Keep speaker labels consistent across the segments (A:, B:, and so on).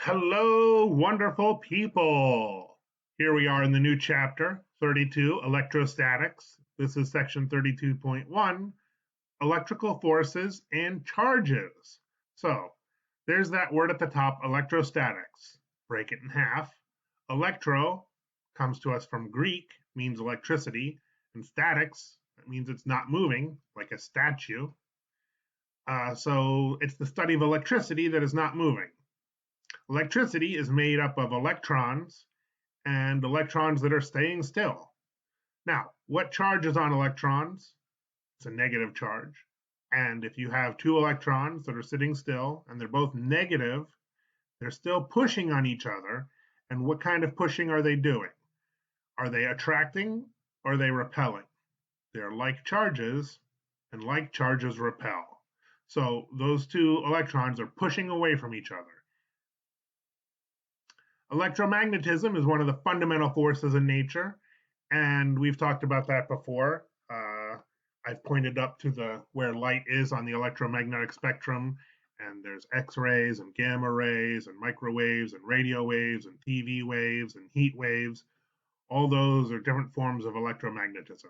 A: Hello, wonderful people. Here we are in the new chapter, 32, Electrostatics. This is section 32.1, Electrical Forces and Charges. So, there's that word at the top, electrostatics. Break it in half. Electro comes to us from Greek, means electricity, and statics, that means it's not moving, like a statue. So, it's the study of electricity that is not moving. Electricity is made up of electrons and electrons that are staying still. Now, what charge is on electrons? It's a negative charge. And if you have two electrons that are sitting still and they're both negative, they're still pushing on each other. And what kind of pushing are they doing? Are they attracting or are they repelling? They're like charges, and like charges repel. So those two electrons are pushing away from each other. Electromagnetism is one of the fundamental forces in nature, and we've talked about that before. I've pointed up to where light is on the electromagnetic spectrum, and there's X-rays and gamma rays and microwaves and radio waves and TV waves and heat waves. All those are different forms of electromagnetism.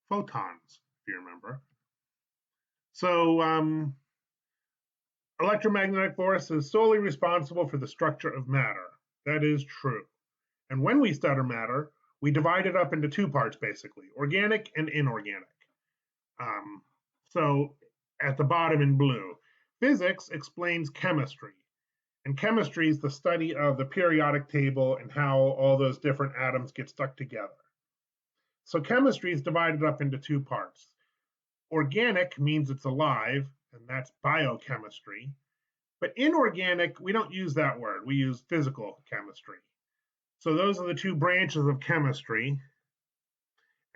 A: Photons, if you remember. So electromagnetic force is solely responsible for the structure of matter. That is true. And when we study matter, we divide it up into two parts, basically, organic and inorganic. So at the bottom in blue, physics explains chemistry. And chemistry is the study of the periodic table and how all those different atoms get stuck together. So chemistry is divided up into two parts. Organic means it's alive, and that's biochemistry. But inorganic, we don't use that word. We use physical chemistry. So those are the two branches of chemistry.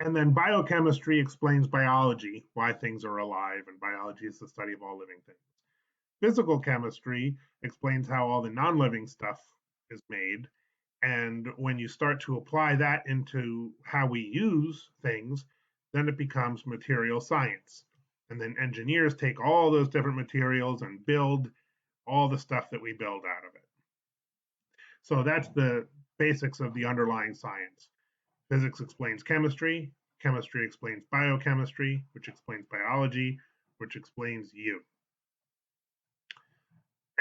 A: And then biochemistry explains biology, why things are alive, and biology is the study of all living things. Physical chemistry explains how all the non-living stuff is made. And when you start to apply that into how we use things, then it becomes material science. And then engineers take all those different materials and build all the stuff that we build out of it. So that's the basics of the underlying science. Physics explains chemistry, chemistry explains biochemistry, which explains biology, which explains you.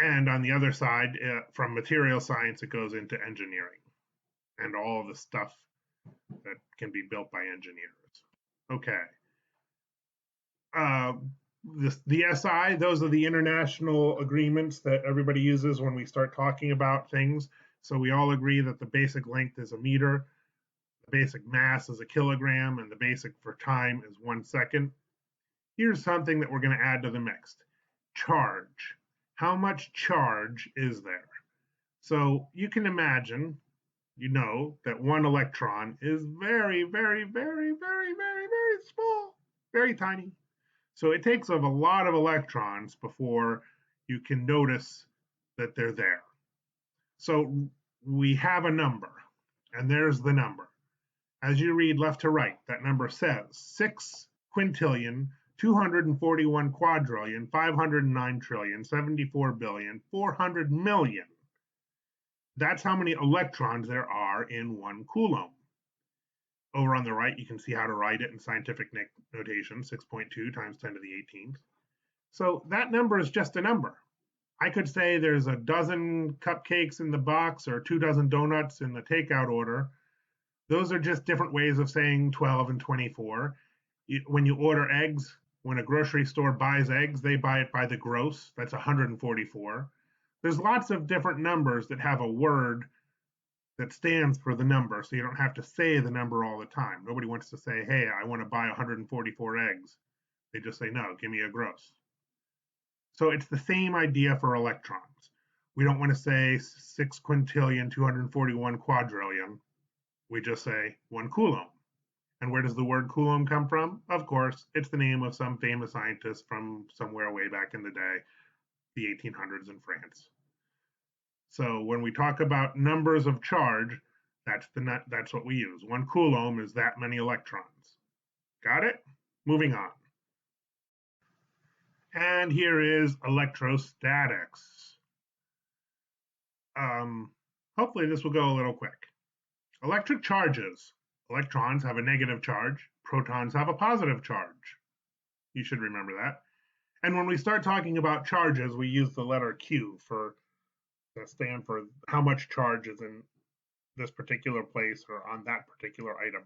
A: And on the other side, from material science, it goes into engineering and all the stuff that can be built by engineers. Okay. The SI, those are the international agreements that everybody uses when we start talking about things. So we all agree that the basic length is a meter, the basic mass is a kilogram, and the basic for time is 1 second. Here's something that we're going to add to the mix. Charge. How much charge is there? So you can imagine, you know, that one electron is very, very, very, very, very, very small, very tiny. So it takes up a lot of electrons before you can notice that they're there. So we have a number, and there's the number. As you read left to right, that number says 6 quintillion, 241 quadrillion, 509 trillion, 74 billion, 400 million. That's how many electrons there are in 1 coulomb. Over on the right, you can see how to write it in scientific notation, 6.2 times 10 to the 18th. So that number is just a number. I could say there's a dozen cupcakes in the box or 2 dozen donuts in the takeout order. Those are just different ways of saying 12 and 24. When you order eggs, when a grocery store buys eggs, they buy it by the gross. That's 144. There's lots of different numbers that have a word that stands for the number, so you don't have to say the number all the time. Nobody wants to say, hey, I want to buy 144 eggs. They just say, no, give me a gross. So it's the same idea for electrons. We don't want to say 6 quintillion, 241 quadrillion. We just say 1 coulomb. And where does the word coulomb come from? Of course, it's the name of some famous scientist from somewhere way back in the day, the 1800s in France. So when we talk about numbers of charge, that's what we use. 1 coulomb is that many electrons. Got it? Moving on. And here is electrostatics. hopefully this will go a little quick. Electric charges. Electrons have a negative charge. Protons have a positive charge. You should remember that. And when we start talking about charges, we use the letter Q to stand for how much charge is in this particular place or on that particular item.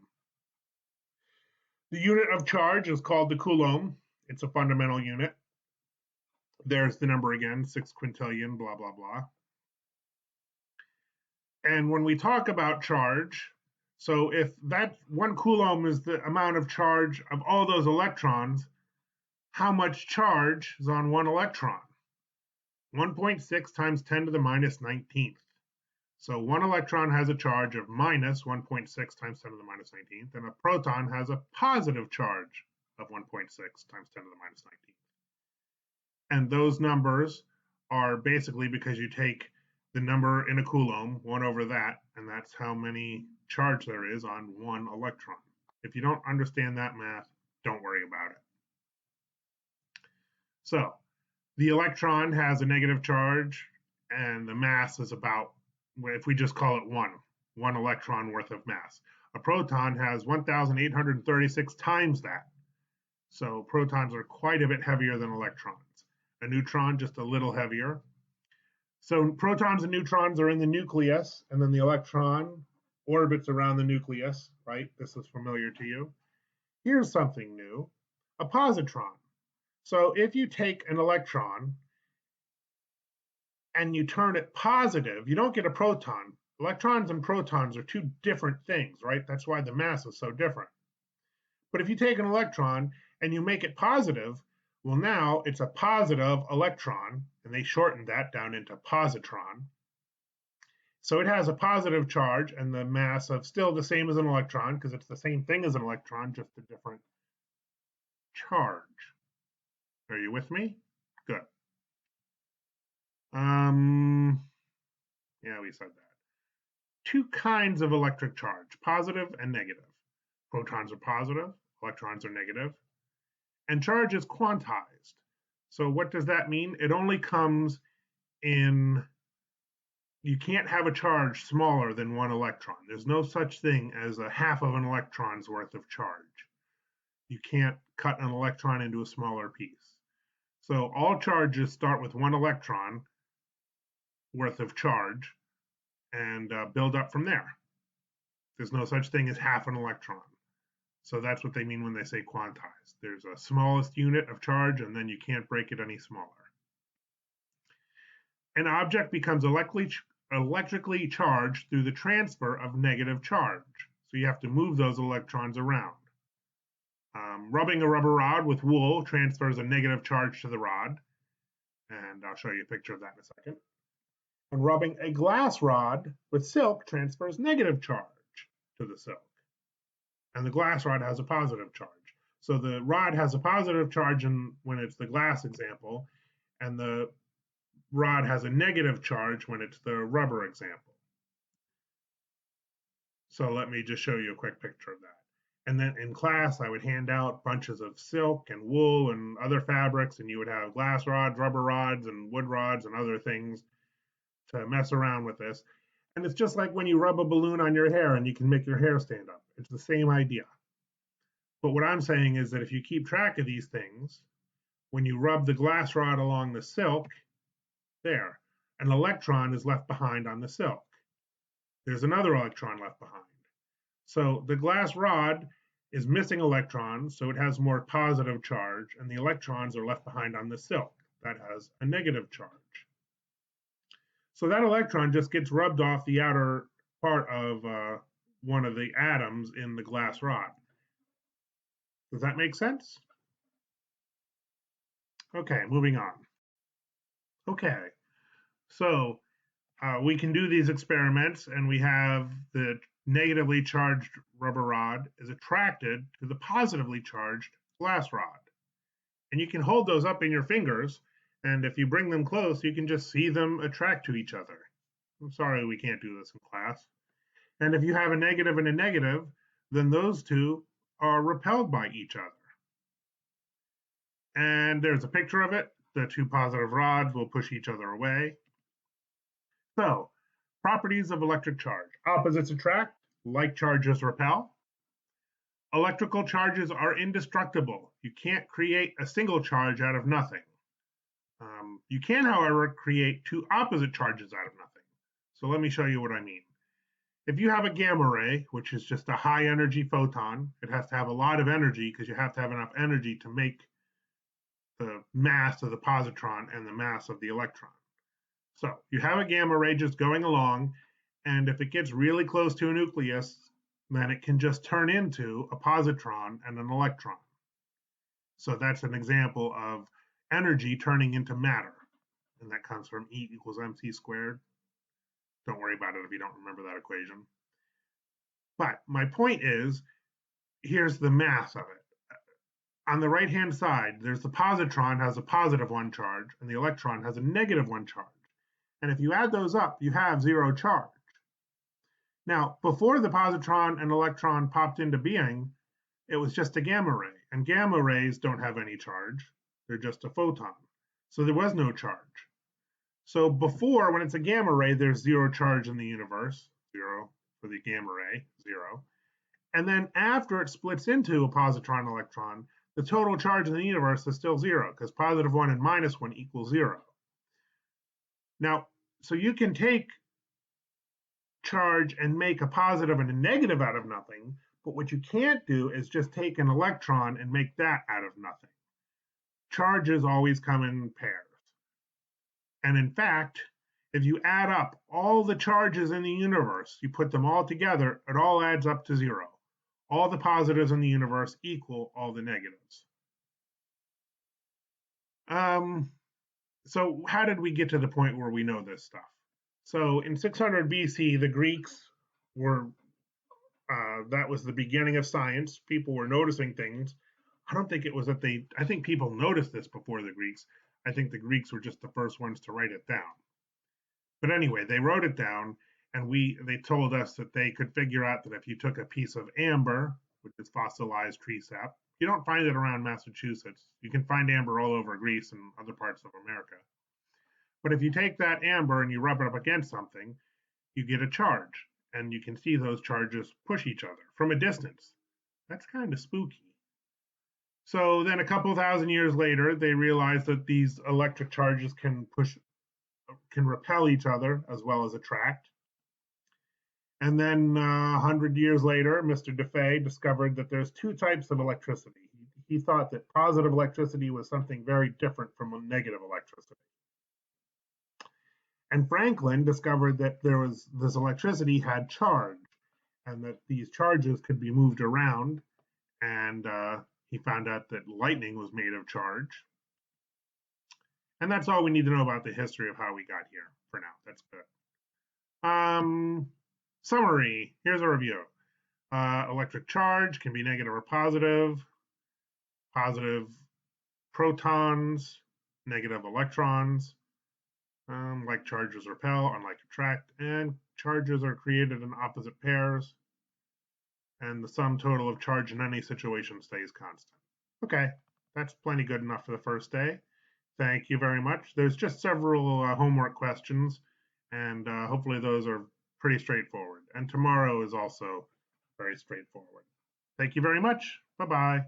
A: The unit of charge is called the coulomb. It's a fundamental unit. There's the number again, 6 quintillion, blah, blah, blah. And when we talk about charge, so if that 1 coulomb is the amount of charge of all those electrons, how much charge is on 1 electron? 1.6 times 10 to the minus 19th. So 1 electron has a charge of minus 1.6 times 10 to the minus 19th, and a proton has a positive charge of 1.6 times 10 to the minus 19th. And those numbers are basically because you take the number in a coulomb, 1 over that, and that's how many charge there is on 1 electron. If you don't understand that math, don't worry about it. So the electron has a negative charge, and the mass is about, if we just call it 1 electron worth of mass. A proton has 1,836 times that. So protons are quite a bit heavier than electrons. A neutron just a little heavier. So protons and neutrons are in the nucleus, and then the electron orbits around the nucleus, right? This is familiar to you. Here's something new, a positron. So if you take an electron and you turn it positive, you don't get a proton. Electrons and protons are two different things, right? That's why the mass is so different. But if you take an electron and you make it positive, well, now it's a positive electron, and they shortened that down into positron. So it has a positive charge and the mass of still the same as an electron, because it's the same thing as an electron, just a different charge. Are you with me? Good. Yeah, we said that. 2 kinds of electric charge, positive and negative. Protons are positive, electrons are negative. And charge is quantized. So what does that mean? It only comes in, you can't have a charge smaller than 1 electron. There's no such thing as a half of an electron's worth of charge. You can't cut an electron into a smaller piece. So all charges start with 1 electron worth of charge and build up from there. There's no such thing as half an electron. So that's what they mean when they say quantized. There's a smallest unit of charge, and then you can't break it any smaller. An object becomes electrically charged through the transfer of negative charge. So you have to move those electrons around. Rubbing a rubber rod with wool transfers a negative charge to the rod. And I'll show you a picture of that in a second. And rubbing a glass rod with silk transfers negative charge to the silk. And the glass rod has a positive charge. So the rod has a positive charge when it's the glass example, and the rod has a negative charge when it's the rubber example. So let me just show you a quick picture of that. And then in class, I would hand out bunches of silk and wool and other fabrics, and you would have glass rods, rubber rods, and wood rods and other things to mess around with this. And it's just like when you rub a balloon on your hair and you can make your hair stand up. It's the same idea. But what I'm saying is that if you keep track of these things, when you rub the glass rod along the silk, there, an electron is left behind on the silk. There's another electron left behind. So the glass rod is missing electrons, so it has more positive charge, and the electrons are left behind on the silk. That has a negative charge. So that electron just gets rubbed off the outer part of one of the atoms in the glass rod. Does that make sense? Okay, moving on. Okay, so we can do these experiments, and we have the negatively charged rubber rod is attracted to the positively charged glass rod. And you can hold those up in your fingers, and if you bring them close, you can just see them attract to each other. I'm sorry we can't do this in class. And if you have a negative and a negative, then those two are repelled by each other. And there's a picture of it. The 2 positive rods will push each other away. So Properties of electric charge. Opposites attract, like charges repel. Electrical charges are indestructible. You can't create a single charge out of nothing. You can, however, create two opposite charges out of nothing. So let me show you what I mean. If you have a gamma ray, which is just a high energy photon, it has to have a lot of energy because you have to have enough energy to make the mass of the positron and the mass of the electron. So you have a gamma ray just going along, and if it gets really close to a nucleus, then it can just turn into a positron and an electron. So that's an example of energy turning into matter, and that comes from E equals mc squared. Don't worry about it if you don't remember that equation. But my point is, here's the mass of it. On the right-hand side, there's the positron has a positive 1 charge, and the electron has a negative 1 charge. And if you add those up, you have 0 charge. Now, before the positron and electron popped into being, it was just a gamma ray, and gamma rays don't have any charge. They're just a photon. So there was no charge. So before, when it's a gamma ray, there's 0 charge in the universe, 0 for the gamma ray, 0. And then after it splits into a positron electron, the total charge in the universe is still 0, because positive 1 and minus 1 equals 0. Now, so you can take charge and make a positive and a negative out of nothing, but what you can't do is just take an electron and make that out of nothing. Charges always come in pairs. And in fact, if you add up all the charges in the universe, you put them all together, it all adds up to 0. All the positives in the universe equal all the negatives. So how did we get to the point where we know this stuff? So in 600 BC, the Greeks were, that was the beginning of science. People were noticing things. I don't think it was that I think people noticed this before the Greeks. I think the Greeks were just the first ones to write it down. But anyway, they wrote it down, and they told us that they could figure out that if you took a piece of amber, which is fossilized tree sap, you don't find it around Massachusetts. You can find amber all over Greece and other parts of America. But if you take that amber and you rub it up against something, you get a charge, and you can see those charges push each other from a distance. That's kind of spooky. So then a couple thousand years later, they realized that these electric charges can repel each other as well as attract. And then 100 years later, Mr. Dufay discovered that there's two types of electricity. He thought that positive electricity was something very different from negative electricity. And Franklin discovered that this electricity had charge, and that these charges could be moved around. And he found out that lightning was made of charge. And that's all we need to know about the history of how we got here for now. That's good. Summary. Here's a review. Electric charge can be negative or positive. Positive protons, negative electrons. Like charges repel, unlike attract, and charges are created in opposite pairs, and the sum total of charge in any situation stays constant. Okay, that's plenty good enough for the first day. Thank you very much. There's just several homework questions, and hopefully those are pretty straightforward. And tomorrow is also very straightforward. Thank you very much. Bye-bye.